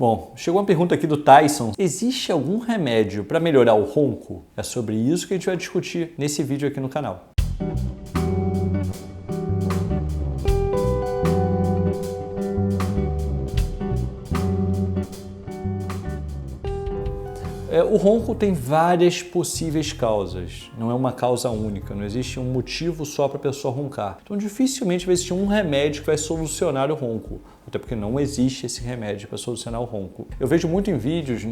Bom, chegou uma pergunta aqui do Tyson. Existe algum remédio para melhorar o ronco? É sobre isso que a gente vai discutir nesse vídeo aqui no canal. O ronco tem várias possíveis causas, não é uma causa única, não existe um motivo só para a pessoa roncar. Então dificilmente vai existir um remédio que vai solucionar o ronco, até porque não existe esse remédio para solucionar o ronco. Eu vejo muito em vídeos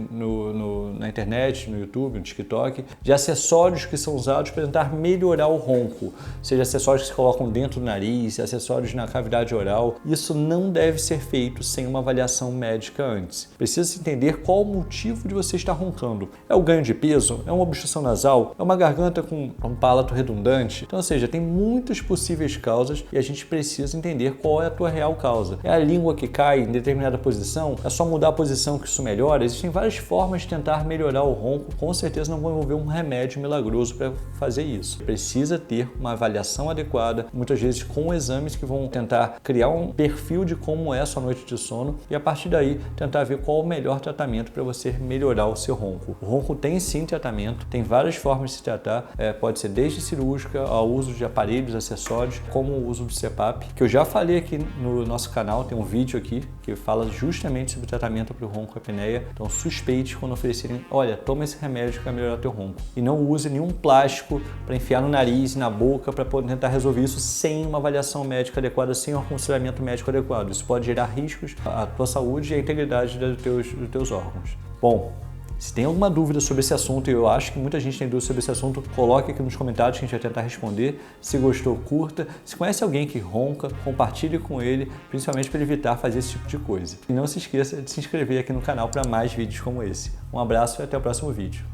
na internet, no YouTube, no TikTok, de acessórios que são usados para tentar melhorar o ronco, seja acessórios que se colocam dentro do nariz, acessórios na cavidade oral. Isso não deve ser feito sem uma avaliação médica antes. Precisa-se entender qual o motivo de você estar roncando. É o ganho de peso? É uma obstrução nasal? É uma garganta com um palato redundante? Então, ou seja, tem muitas possíveis causas e a gente precisa entender qual é a tua real causa. É a língua que cai em determinada posição? É só mudar a posição que isso melhora? Existem várias formas de tentar melhorar o ronco. Com certeza não vão envolver um remédio milagroso para fazer isso. Precisa ter uma avaliação adequada, muitas vezes com exames que vão tentar criar um perfil de como é a sua noite de sono e a partir daí tentar ver qual o melhor tratamento para você melhorar o seu ronco. O ronco tem sim tratamento, tem várias formas de se tratar, pode ser desde cirúrgica ao uso de aparelhos, acessórios, como o uso do CPAP, que eu já falei aqui no nosso canal, tem um vídeo aqui que fala justamente sobre tratamento para o ronco e apneia. Então suspeite quando oferecerem, olha, toma esse remédio que vai melhorar teu ronco. E não use nenhum plástico para enfiar no nariz, na boca, para poder tentar resolver isso sem uma avaliação médica adequada, sem um aconselhamento médico adequado. Isso pode gerar riscos à tua saúde e à integridade dos teus órgãos. Bom, se tem alguma dúvida sobre esse assunto, e eu acho que muita gente tem dúvida sobre esse assunto, coloque aqui nos comentários que a gente vai tentar responder. Se gostou, curta. Se conhece alguém que ronca, compartilhe com ele, principalmente para evitar fazer esse tipo de coisa. E não se esqueça de se inscrever aqui no canal para mais vídeos como esse. Um abraço e até o próximo vídeo.